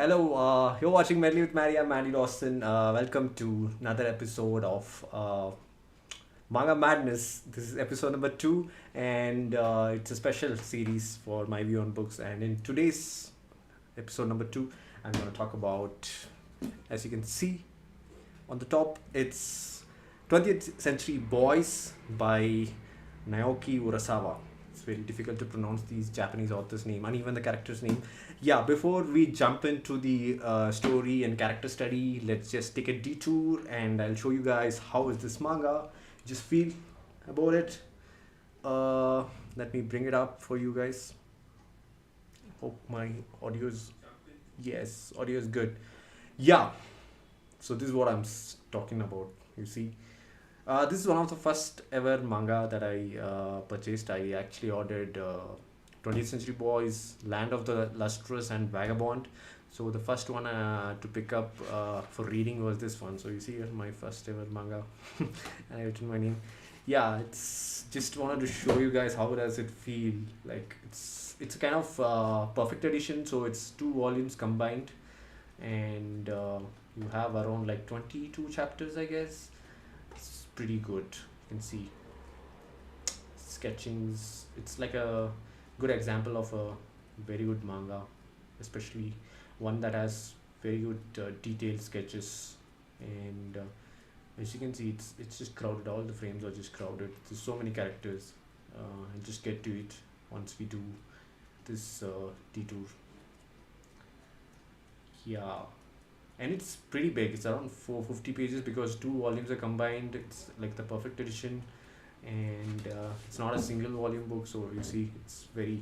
Hello, you're watching Medley with Mary. I'm Mandy Dawson. Welcome to another episode of Manga Madness. This is episode number two, and it's a special series for my view on books. And in today's episode number two, I'm going to talk about, as you can see on the top, it's 20th Century Boys by Naoki Urasawa. It's very difficult to pronounce these Japanese authors' name and even the character's name. Yeah, before we jump into the story and character study, let's just take a detour and I'll show you guys how is this manga. Just feel about it. Uh, Let me bring it up for you guys. Hope my audio is yes, audio is good. Yeah, so this is what talking about. You see, this is one of the first ever manga that I purchased. I actually ordered 20th Century Boys, Land of the Lustrous, and Vagabond. So the first one to pick up for reading was this one. So you see here my first ever manga, and I written my name. Yeah, it's just wanted to show you guys how does it feel. Like it's a kind of perfect edition. So it's two volumes combined, and you have around like 22 chapters, I guess. It's pretty good. You can see sketchings. It's like a good example of a very good manga, especially one that has very good detailed sketches. And as you can see, it's just crowded. All the frames are just crowded. There's so many characters. I'll just get to it once we do this detour. Yeah, and it's pretty big. It's around 450 pages because two volumes are combined. It's like the perfect edition, and it's not a single volume book. So you see, it's very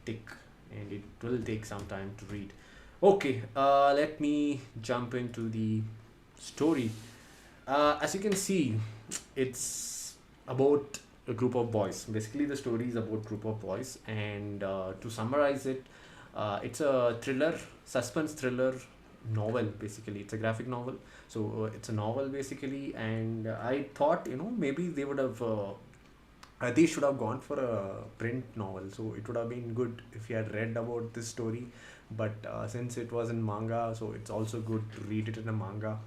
thick, and it will take some time to read. Okay, let me jump into the story. As you can see, it's about a group of boys. Basically, the story is about group of boys, and to summarize it, it's a thriller, suspense thriller novel. Basically, it's a graphic novel. So it's a novel basically, and I thought maybe they should have gone for a print novel. So it would have been good if you had read about this story. But since it was in manga, so it's also good to read it in a manga.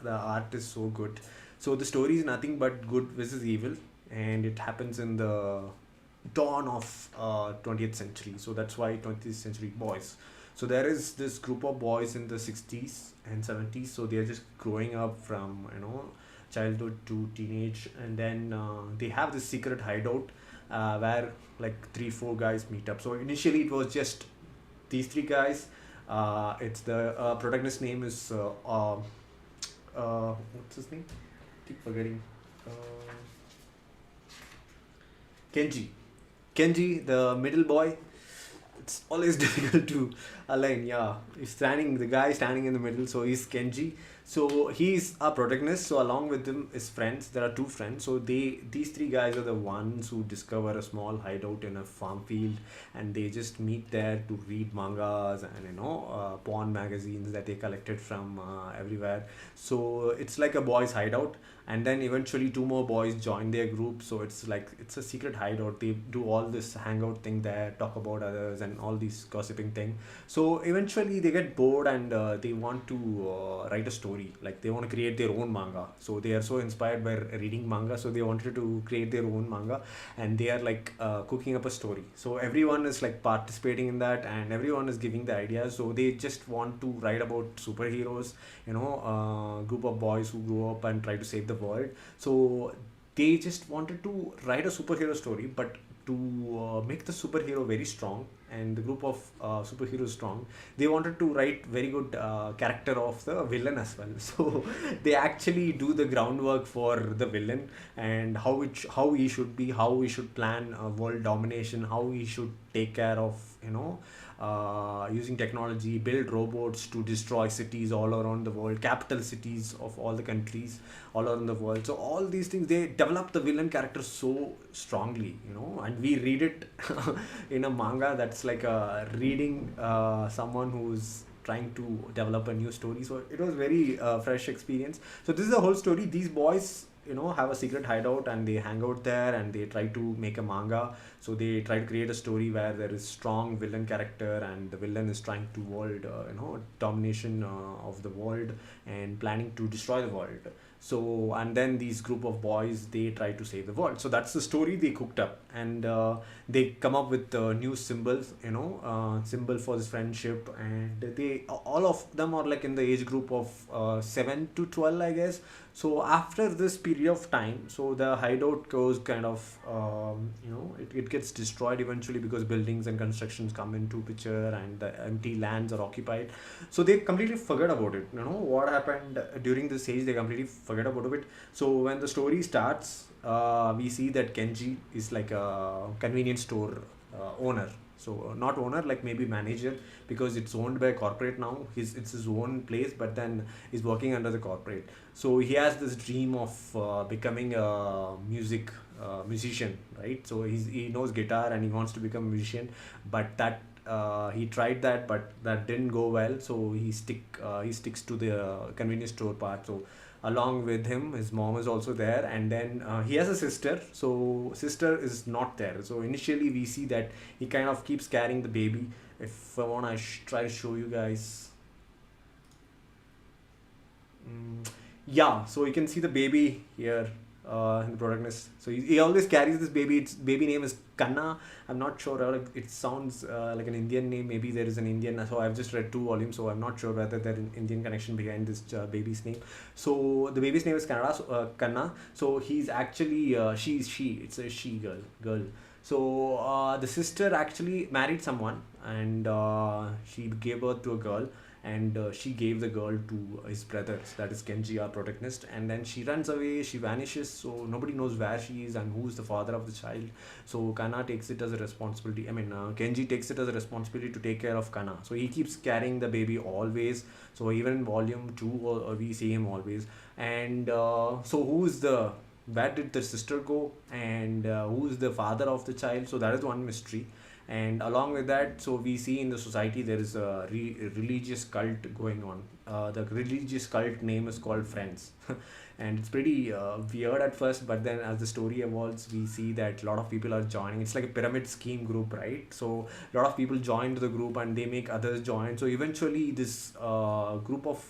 The art is so good. So the story is nothing but good versus evil, and it happens in the dawn of 20th century. So that's why 20th century boys. So there is this group of boys in the 60s and 70s. So they are just growing up from childhood to teenage, and then they have this secret hideout where like three four guys meet up. So initially it was just these three guys. It's the protagonist name is what's his name? Keep forgetting. Uh, Kenji. Kenji, the middle boy. It's always difficult to align. Yeah, the guy standing in the middle. So he's Kenji. So he's a protagonist. So along with him is friends. There are two friends. So these three guys are the ones who discover a small hideout in a farm field, and they just meet there to read mangas and porn magazines that they collected from everywhere. So it's like a boys' hideout, and then eventually two more boys join their group. So it's like it's a secret hideout. They do all this hangout thing there, talk about others and all these gossiping thing. So eventually they get bored, and they want to write a story. Like they want to create their own manga. So they are so inspired by reading manga, so they wanted to create their own manga, and they are like cooking up a story. So everyone is like participating in that, and everyone is giving the ideas. So they just want to write about superheroes, group of boys who grow up and try to save the world. So they just wanted to write a superhero story, but to make the superhero very strong and the group of superheroes strong, they wanted to write very good character of the villain as well. So they actually do the groundwork for the villain, and how he should be, how he should plan world domination, how he should take care of using technology, build robots to destroy cities all around the world, capital cities of all the countries all around the world. So all these things, they develop the villain character so strongly, and we read it in a manga. That's like reading someone who's trying to develop a new story. So it was very fresh experience. So this is the whole story. These boys have a secret hideout, and they hang out there, and they try to make a manga. So they try to create a story where there is strong villain character, and the villain is trying to world domination of the world, and planning to destroy the world. So, and then these group of boys, they try to save the world. So that's the story they cooked up. And they come up with new symbols, symbol for this friendship. And they all of them are like in the age group of 7 to 12, I guess. So after this period of time, so the hideout goes kind of it gets destroyed eventually, because buildings and constructions come into picture, and the empty lands are occupied. So they completely forget about it. What happened during this age, they completely forget about it. So when the story starts, we see that Kenji is like a convenience store owner. So not owner, like maybe manager, because it's owned by a corporate now. It's his own place, but then he's working under the corporate. So he has this dream of becoming a musician, right? So he knows guitar, and he wants to become a musician, but that he tried that, but that didn't go well. So he sticks to the convenience store part. So along with him, his mom is also there, and then he has a sister. So sister is not there. So initially we see that he kind of keeps carrying the baby. If I want to try to show you guys. Yeah, so you can see the baby here in the protagonist. So he always carries this baby. Its baby name is Kanna. I'm not sure. It sounds like an Indian name. Maybe there is an Indian. So I've just read 2 volumes, so I'm not sure whether there's an Indian connection behind this baby's name. So the baby's name is Kanna. So he's actually she. It's a she girl. So the sister actually married someone, and she gave birth to a girl, and she gave the girl to his brothers, that is Kenji, our protagonist. And then she runs away, she vanishes, so nobody knows where she is and who's the father of the child. So Kana takes it as a responsibility, Kenji takes it as a responsibility to take care of Kana. So he keeps carrying the baby always. So even in volume 2, we see him always. And so where did the sister go, and who's the father of the child? So that is one mystery. And along with that, so we see in the society there is a religious cult going on. The religious cult name is called Friends. And it's pretty weird at first, but then as the story evolves, we see that a lot of people are joining. It's like a pyramid scheme group, right? So a lot of people join to the group, and they make others join. So eventually this group of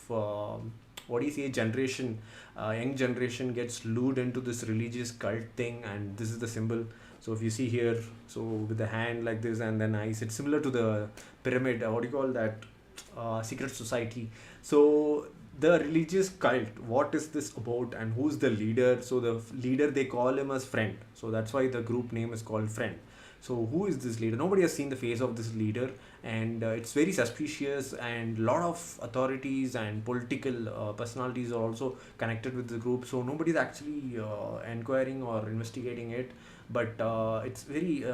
young generation gets lured into this religious cult thing. And this is the symbol. So if you see here, so with the hand like this and then eyes, it's similar to the pyramid. What do you call that? Secret society. So the religious cult, what is this about, and who's the leader? So the leader, they call him as Friend. So that's why the group name is called Friend. So who is this leader? Nobody has seen the face of this leader, and it's very suspicious. And a lot of authorities and political personalities are also connected with the group. So nobody's actually inquiring or investigating it, but it's very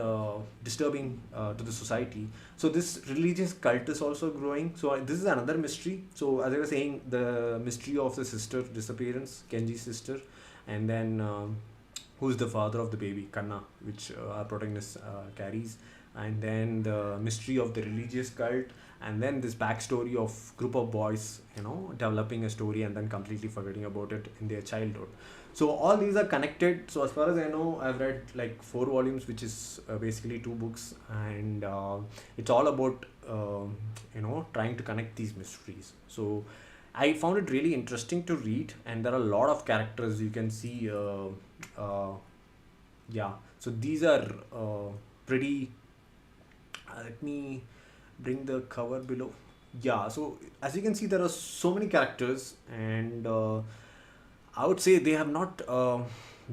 disturbing to the society. So this religious cult is also growing. So this is another mystery. So as I was saying, the mystery of the sister disappearance, Kenji's sister, and then who's the father of the baby, Kanna, which our protagonist carries, and then the mystery of the religious cult, and then this backstory of group of boys, developing a story and then completely forgetting about it in their childhood. So all these are connected. So as far as I know, I've read like 4 volumes, which is basically 2 books, and it's all about trying to connect these mysteries. So I found it really interesting to read, and there are a lot of characters you can see. Yeah, so these are pretty. Let me bring the cover below. Yeah, so as you can see, there are so many characters, and I would say they have not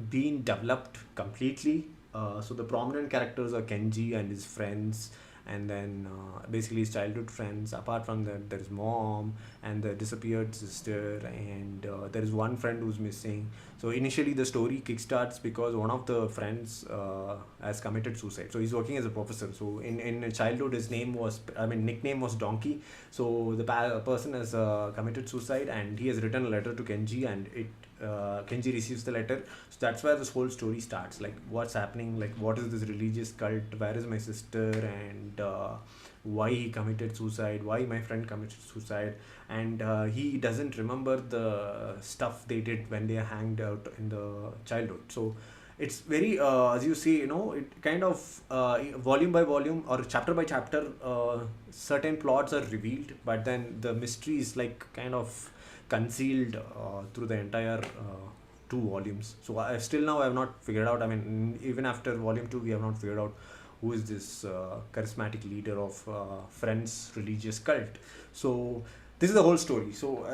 been developed completely. So the prominent characters are Kenji and his friends, and then basically his childhood friends. Apart from that, there is mom and the disappeared sister, and there is one friend who's missing. So initially the story kickstarts because one of the friends has committed suicide. So he's working as a professor. So in childhood, his nickname was Donkey. So the person has committed suicide, and he has written a letter to Kenji, and it Kenji receives the letter. So that's where this whole story starts. Like, what's happening? Like, what is this religious cult? Where is my sister? And why he committed suicide? Why my friend committed suicide? And he doesn't remember the stuff they did when they hanged out in the childhood. So it's very, as you see, it kind of volume by volume or chapter by chapter, certain plots are revealed, but then the mystery is like kind of concealed through the entire two volumes. So I still now I have not figured out. I mean, even after volume two, we have not figured out who is this charismatic leader of Friends religious cult. So this is the whole story. So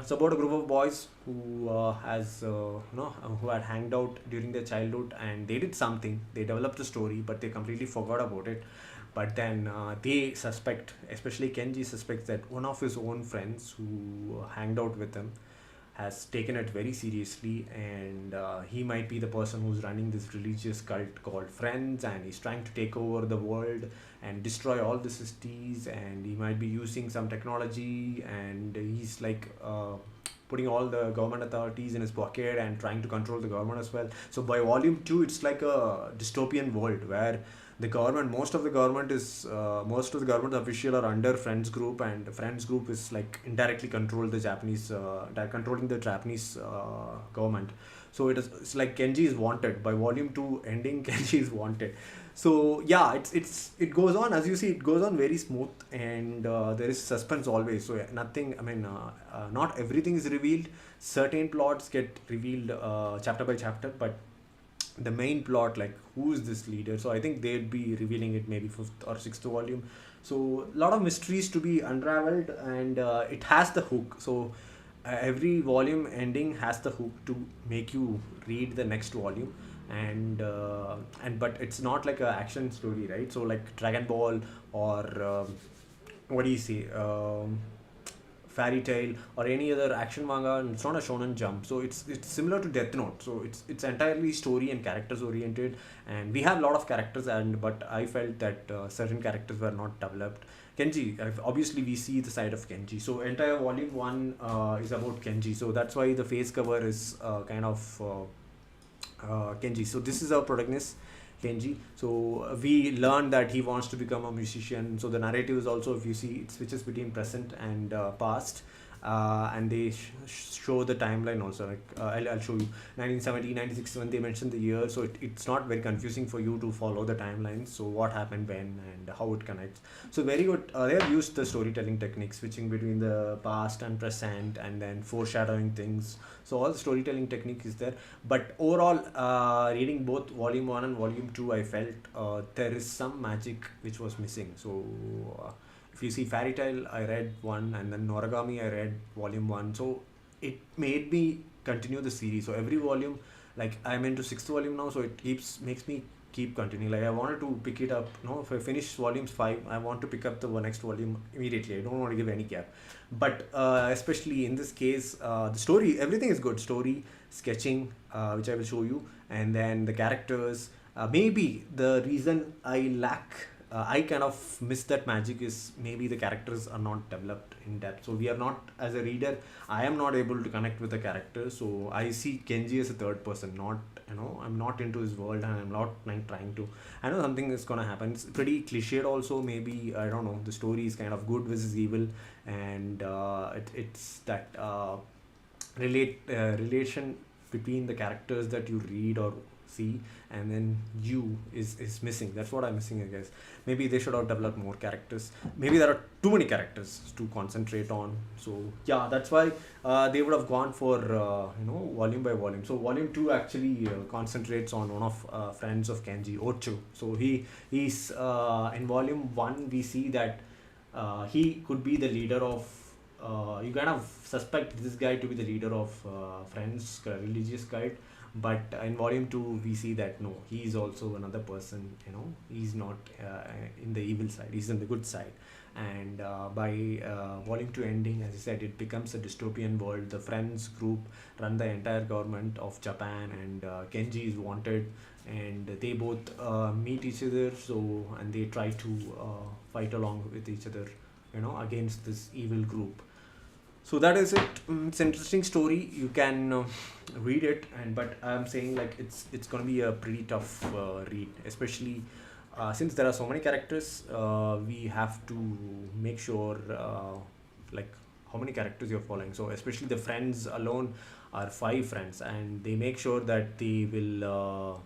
it's about a group of boys who who had hanged out during their childhood, and they did something. They developed a story, but they completely forgot about it. But then they suspect, especially Kenji suspects, that one of his own friends who hanged out with him has taken it very seriously, and he might be the person who's running this religious cult called Friends, and he's trying to take over the world and destroy all the cities, and he might be using some technology, and he's like putting all the government authorities in his pocket and trying to control the government as well. So by volume 2, it's like a dystopian world where the government, most of the government official are under Friends group, and the Friends group is like indirectly controlling the Japanese government. So it's like Kenji is wanted. By volume 2 ending, Kenji is wanted. So yeah, it goes on, as you see, it goes on very smooth, and there is suspense always. So yeah, nothing, I mean, not everything is revealed. Certain plots get revealed chapter by chapter, but the main plot, like who is this leader, so I think they'll be revealing it maybe fifth or sixth volume. So a lot of mysteries to be unraveled, and it has the hook. So every volume ending has the hook to make you read the next volume. And but it's not like a action story, right? So like Dragon Ball or what do you say, Fairy Tail or any other action manga, and it's not a shonen jump. So it's similar to Death Note. So it's entirely story and characters oriented, and we have a lot of characters, and but I felt that certain characters were not developed. Kenji, obviously we see the side of Kenji. So entire volume 1 is about Kenji. So that's why the face cover is kind of Kenji. So this is our protagonist, Kenji. So we learned that he wants to become a musician. So the narrative is also, if you see, it switches between present and past. And they show the timeline also. Like I'll show you 1970, 96 when they mention the year. So it's not very confusing for you to follow the timelines. So what happened when and how it connects. So very good. They have used the storytelling techniques, switching between the past and present, and then foreshadowing things. So all the storytelling technique is there. But overall, reading both volume 1 and volume 2, I felt there is some magic which was missing. So if you see Fairy Tail, I read 1, and then Noragami, I read volume 1. So it made me continue the series. So every volume, like I'm into 6th volume now, so it makes me keep continuing. Like I wanted to pick it up. If I finish volumes 5, I want to pick up the next volume immediately. I don't want to give any gap. But especially in this case, the story, everything is good. Story, sketching, which I will show you, and then the characters. Maybe the reason I kind of miss that magic is maybe the characters are not developed in depth. So we are not, as a reader, I am not able to connect with the characters. So I see Kenji as a third person, not, I'm not into his world, and I'm not like trying to, I know something is gonna happen. It's pretty cliched also, maybe, I don't know, the story is kind of good versus evil, and it's that relation between the characters that you read or see, and then you is missing. That's what I'm missing, I guess. Maybe they should have developed more characters. Maybe there are too many characters to concentrate on. So yeah, that's why they would have gone for volume by volume. So volume 2 actually concentrates on one of friends of Kenji, Ocho. So he's in volume 1 we see that he could be the leader of you kind of suspect this guy to be the leader of Friends religious cult. But in volume 2 we see that no, he is also another person. He's not in the evil side, he's in the good side. And by volume 2 ending, as I said, it becomes a dystopian world. The Friends group run the entire government of Japan, and Kenji is wanted, and they both meet each other. So, and they try to fight along with each other against this evil group. So that is it. It's an interesting story. You can read it, and but I'm saying like it's gonna be a pretty tough read, especially since there are so many characters. We have to make sure like how many characters you're following. So especially the friends alone are five friends, and they make sure that they will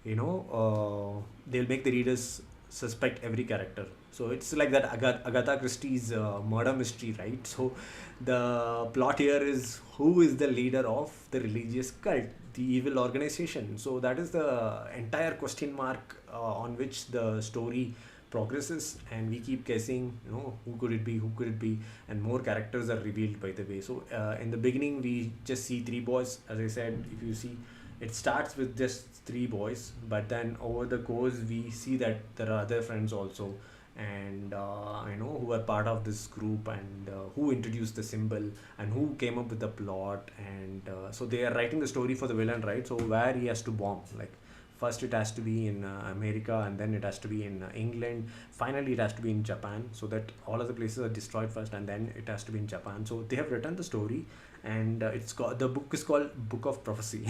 they'll make the readers suspect every character. So it's like that Agatha Christie's murder mystery, right? So the plot here is who is the leader of the religious cult, the evil organization. So that is the entire question mark on which the story progresses, and we keep guessing, who could it be, who could it be, and more characters are revealed by the way. So in the beginning, we just see three boys. As I said, if you see, it starts with just three boys, but then over the course, we see that there are other friends also, and who are part of this group, and who introduced the symbol, and who came up with the plot. And so they are writing the story for the villain, right? So where he has to bomb, like first it has to be in America, and then it has to be in England, finally it has to be in Japan, so that all of the places are destroyed first, and then it has to be in Japan. So they have written the story, and it's called, the book is called Book of Prophecy.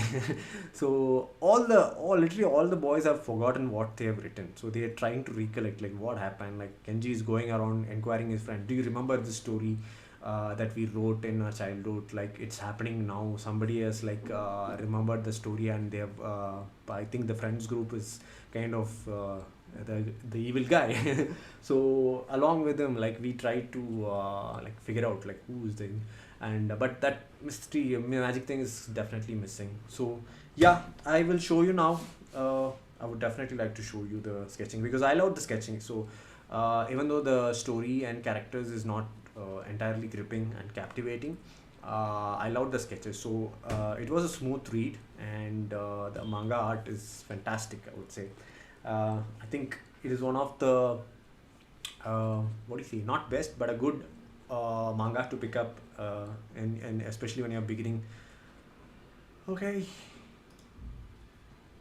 So literally all the boys have forgotten what they have written, so they are trying to recollect like what happened. Like Kenji is going around inquiring his friend, do you remember the story that we wrote in our childhood? Like it's happening now, somebody has like remembered the story, and they have I think the friends group is kind of the evil guy. So along with him, like we try to like figure out like who is the, and but that mystery magic thing is definitely missing. So yeah, I will show you now. I would definitely like to show you the sketching, because I love the sketching. So even though the story and characters is not entirely gripping and captivating, I loved the sketches. So it was a smooth read, and the manga art is fantastic, I would say. I think it is one of the what do you say, not best but a good manga to pick up, and especially when you're beginning. Okay,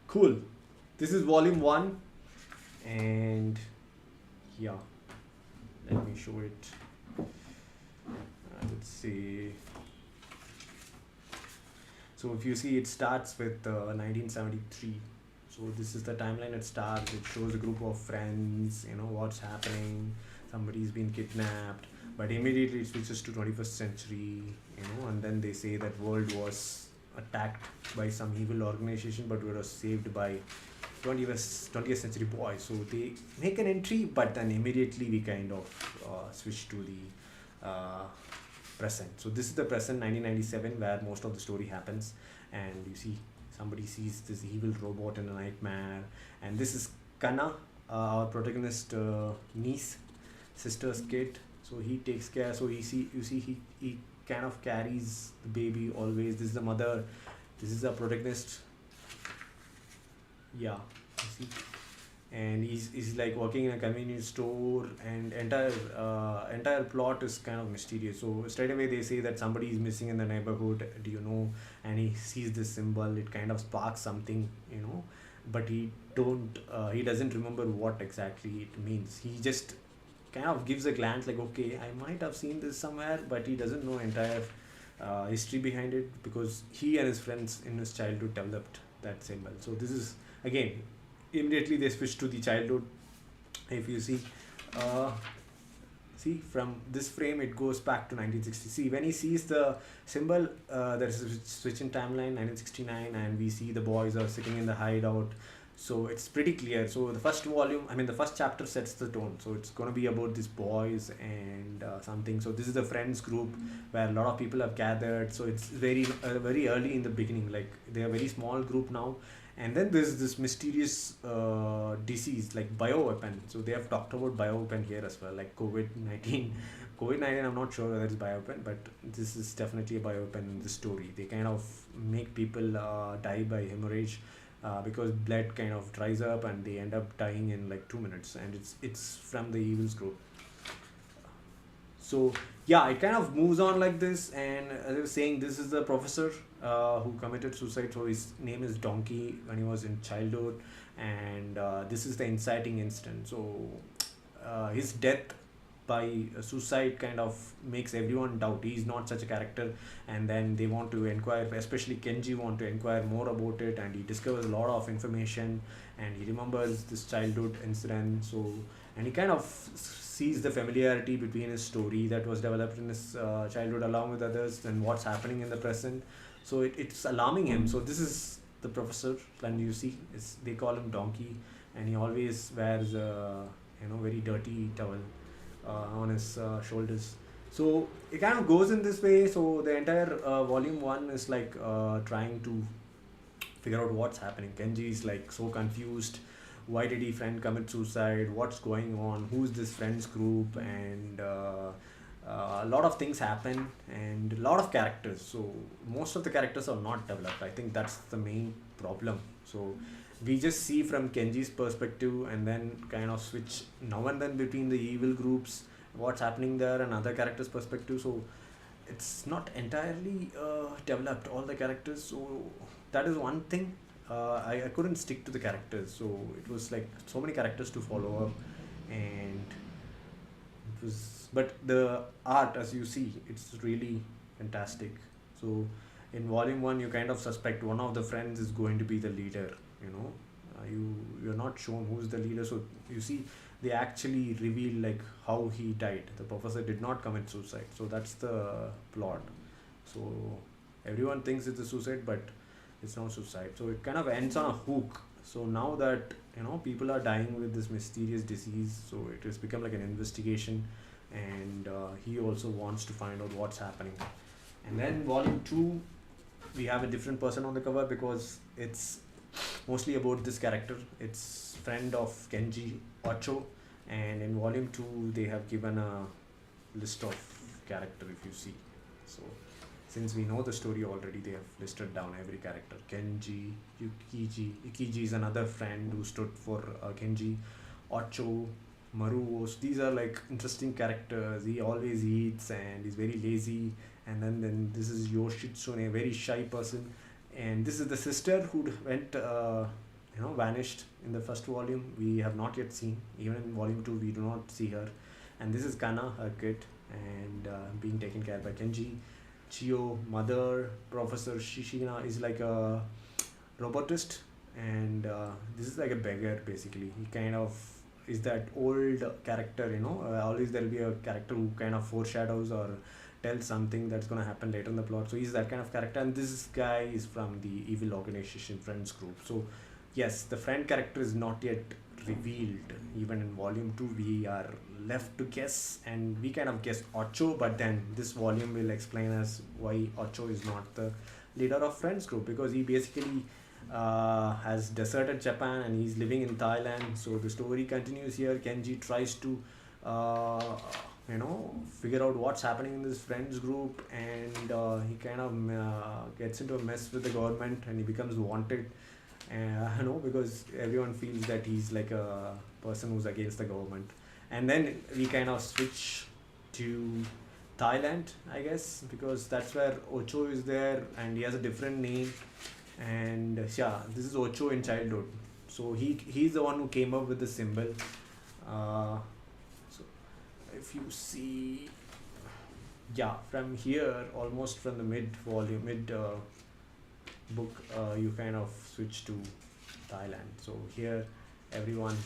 cool. This is volume 1, and yeah, let me show it. I would say, so if you see, it starts with 1973. So this is the timeline. It starts, it shows a group of friends, what's happening, somebody's been kidnapped, but immediately it switches to 21st century, and then they say that world was attacked by some evil organization, but we were saved by 20th century boys. So they make an entry, but then immediately we kind of switch to the present. So this is the present, 1997, where most of the story happens, and you see somebody sees this evil robot in a nightmare, and this is Kana, our protagonist niece, sister's kid. So he takes care. So you see he kind of carries the baby always. This is the mother. This is the protagonist. Yeah, you see, and he's like working in a convenience store, and entire plot is kind of mysterious. So straight away they say that somebody is missing in the neighborhood, do you know? And he sees this symbol, it kind of sparks something, but he doesn't remember what exactly it means. He just kind of gives a glance like, okay, I might have seen this somewhere, but he doesn't know entire history behind it, because he and his friends in his childhood developed that symbol. So this is, again, immediately they switch to the childhood. If you see, from this frame it goes back to 1960. See, when he sees the symbol, there's a switch in timeline, 1969, and we see the boys are sitting in the hideout. So it's pretty clear. So the first chapter sets the tone. So it's going to be about these boys and something. So this is the friends group where a lot of people have gathered. So it's very early in the beginning. Like they are a very small group now. And then there's this mysterious disease like bioweapon. So they have talked about bioweapon here as well, like COVID-19. COVID-19, I'm not sure whether it's bioweapon, but this is definitely a bioweapon in the story. They kind of make people die by hemorrhage, because blood kind of dries up, and they end up dying in like 2 minutes, and it's from the evil's group. So yeah, it kind of moves on like this, and as I was saying, this is the professor who committed suicide. So his name is Donkey when he was in childhood, and this is the inciting incident. So his death by suicide kind of makes everyone doubt he's not such a character. And then they want to inquire, especially Kenji want to inquire more about it, and he discovers a lot of information, and he remembers this childhood incident. So, and he kind of sees the familiarity between his story that was developed in his childhood along with others and what's happening in the present. So it's alarming him. So this is the professor, and you see they call him Donkey, and he always wears a very dirty towel on his shoulders. So it kind of goes in this way. So the entire volume one is like trying to figure out what's happening. Kenji is like so confused. Why did he friend commit suicide? What's going on? Who's this friends group? And a lot of things happen, and a lot of characters. So most of the characters are not developed. I think that's the main problem. So we just see from Kenji's perspective, and then kind of switch now and then between the evil groups, what's happening there, and other characters' perspective. So it's not entirely developed, all the characters. So that is one thing. I couldn't stick to the characters, so it was like so many characters to follow up, and it was. But the art, as you see, it's really fantastic. So in volume one, you kind of suspect one of the friends is going to be the leader. You know, you're not shown who's the leader. So you see, they actually reveal like how he died. The professor did not commit suicide. So that's the plot. So everyone thinks it's a suicide, but it's not suicide. So it kind of ends on a hook. So now that people are dying with this mysterious disease, so it has become like an investigation, and he also wants to find out what's happening. And then volume 2, we have a different person on the cover because it's mostly about this character. It's friend of Kenji, Ocho, and in volume 2 they have given a list of character, if you see. So since we know the story already, they have listed down every character. Kenji, Yukiji is another friend who stood for Kenji, Ocho, Maruos. These are like interesting characters. He always eats and he's very lazy. And then this is Yoshitsune, a very shy person. And this is the sister who went vanished in the first volume. We have not yet seen. Even in volume 2 we do not see her. And this is Kana, her kid, and being taken care by Kenji. Chio, mother. Professor Shishina is like a robotist, and this is like a beggar basically. He kind of is that old character, always there will be a character who kind of foreshadows or tells something that's going to happen later in the plot. So he's that kind of character, and this guy is from the evil organization friends group. So yes, the friend character is not yet revealed. Even in volume 2 we are left to guess, and we kind of guess Ocho, but then this volume will explain us why Ocho is not the leader of friends group, because he basically has deserted Japan and he's living in Thailand. So the story continues here. Kenji tries to figure out what's happening in this friends group, and he kind of gets into a mess with the government, and he becomes wanted, because everyone feels that he's like a person who's against the government. And then we kind of switch to Thailand, I guess, because that's where Ocho is there, and he has a different name. And yeah, this is Ocho in childhood. So he's the one who came up with the symbol. So if you see, yeah, from here, almost from the mid book, you kind of switch to Thailand. So here, everyone,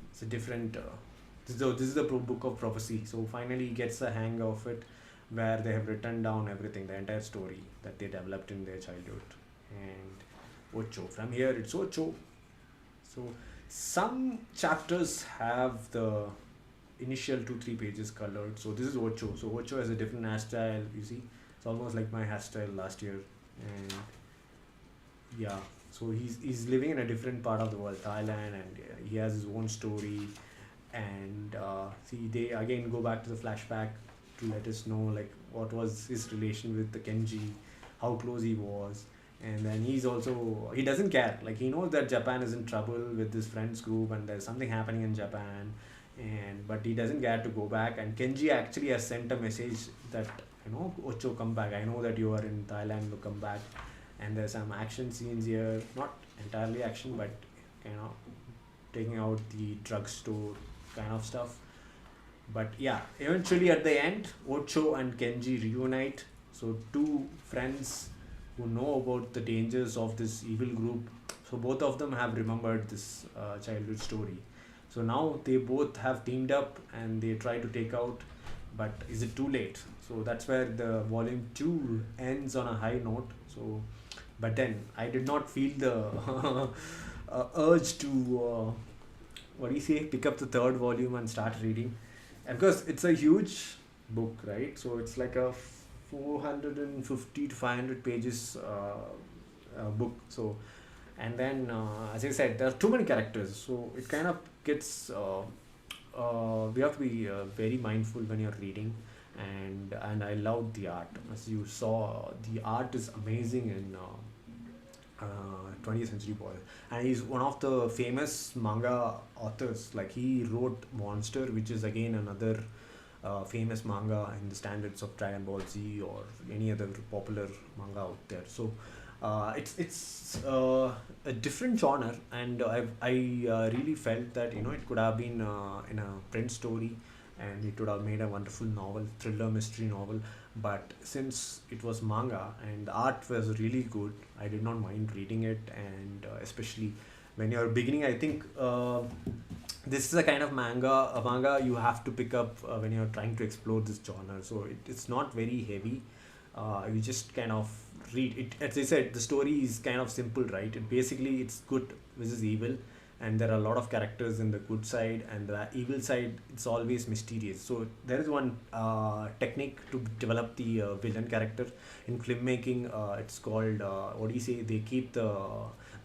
it's a different. This is the book of prophecy. So finally, he gets the hang of it, where they have written down everything, the entire story that they developed in their childhood. And Ocho. From here, it's Ocho. So some chapters have the initial 2-3 pages colored. So this is Ocho. So Ocho has a different hairstyle. You see, it's almost like my hairstyle last year. And yeah, so he's living in a different part of the world, Thailand, and he has his own story. And see, they again go back to the flashback to let us know like what was his relation with the Kenji, how close he was. And then he doesn't care, like he knows that Japan is in trouble with this friends group and there's something happening in Japan, but he doesn't care to go back. And Kenji actually has sent a message that Ocho, come back, I know that you are in Thailand, to come back. And there's some action scenes here, not entirely action, but taking out the drugstore kind of stuff. But yeah, eventually at the end, Ocho and Kenji reunite. So two friends who know about the dangers of this evil group. So both of them have remembered this childhood story. So now they both have teamed up and they try to take out. But is it too late? So that's where the volume two ends on a high note. So, but then I did not feel the urge to what do you say, pick up the third volume and start reading. And because it's a huge book, right? So it's like a 450 to 500 pages book. So and then as I said, there are too many characters, so it kind of gets we have to be very mindful when you're reading. And I love the art. As you saw, the art is amazing in 20th Century Boy, and he's one of the famous manga authors. Like he wrote Monster, which is again another famous manga in the standards of Dragon Ball Z or any other popular manga out there. So it's a different genre, and I really felt that it could have been in a print story, and it would have made a wonderful novel, thriller mystery novel. But since it was manga and the art was really good, I did not mind reading it. And especially when you're beginning, I think this is a kind of manga you have to pick up when you're trying to explore this genre. So it's not very heavy. You just kind of read it. As I said, the story is kind of simple, right? Basically it's good versus evil, and there are a lot of characters in the good side, and the evil side it's always mysterious. So there is one technique to develop the villain character in filmmaking. It's called what do you say, they keep the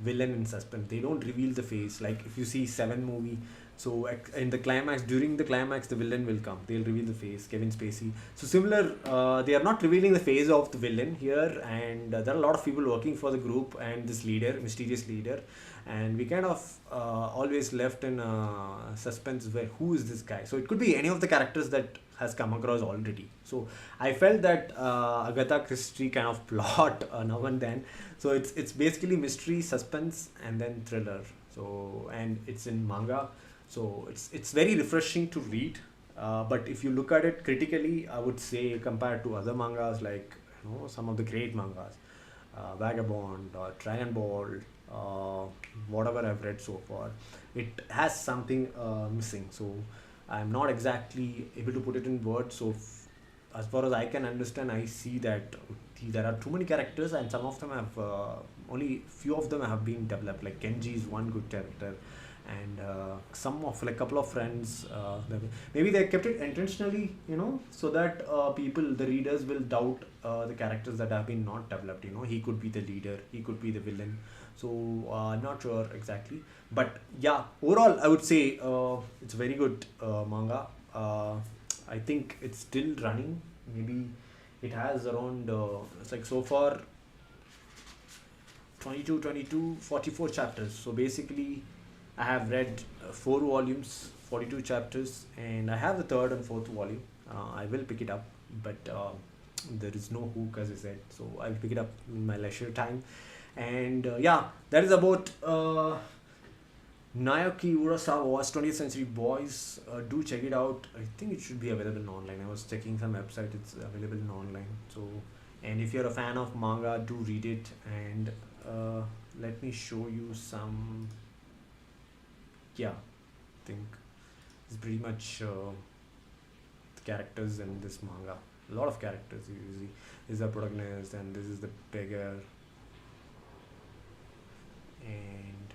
villain in suspense. They don't reveal the face. Like if you see Seven movie, so in the climax, during the climax, the villain will come. They'll reveal the face, Kevin Spacey. So similar, they are not revealing the face of the villain here, and there are a lot of people working for the group and this leader, mysterious leader, and we kind of always left in suspense where who is this guy. So it could be any of the characters that has come across already. So I felt that Agatha Christie kind of plot now and then. So it's basically mystery, suspense, and then thriller. So and it's in manga, so it's very refreshing to read. But if you look at it critically, I would say compared to other mangas, like some of the great mangas, Vagabond or Dragon Ball, uh, whatever I've read so far, it has something missing. So I'm not exactly able to put it in words. So as far as I can understand, I see that there are too many characters, and some of them have only few of them have been developed. Like Kenji is one good character, and some of like couple of friends. Maybe they kept it intentionally, so that the readers will doubt the characters that have been not developed. He could be the leader, he could be the villain. So not sure exactly, but yeah, overall I would say it's a very good manga. I think it's still running. Maybe it has around it's like so far 44 chapters. So basically I have read 4 volumes, 42 chapters, and I have the third and fourth volume. I will pick it up, but there is no hook, as I said, so I'll pick it up in my leisure time. And yeah, that is about Naoki Urasawa's 20th Century Boys. Do check it out. I think it should be available online. I was checking some website, it's available in online. So, and if you're a fan of manga, do read it. And let me show you some. Yeah, I think it's pretty much the characters in this manga. A lot of characters. You see, this is the protagonist, and this is the beggar, and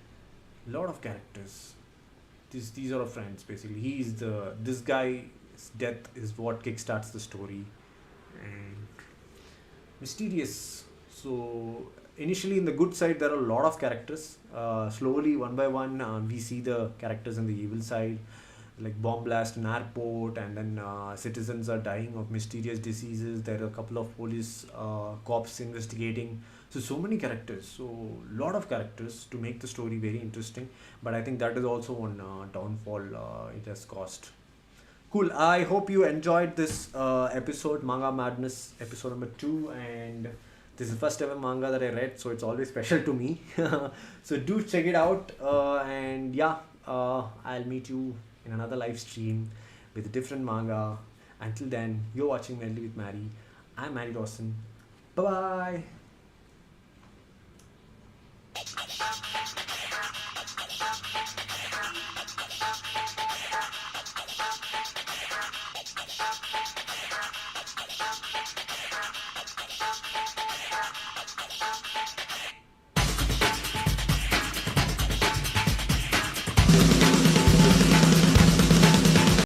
lot of characters. These are our friends basically. This guy's death is what kickstarts the story, and mysterious. So initially in the good side there are a lot of characters. Slowly one by one we see the characters in the evil side, like bomb blast in airport, and then citizens are dying of mysterious diseases. There are a couple of police cops investigating. So many characters, so lot of characters to make the story very interesting. But I think that is also one downfall it has caused. Cool. I hope you enjoyed this episode, Manga Madness episode number 2, and this is the first ever manga that I read, so it's always special to me. So do check it out, and yeah, I'll meet you in another live stream with a different manga. Until then, you're watching Medley with Maddie. I'm Maddie Dawson. Bye bye.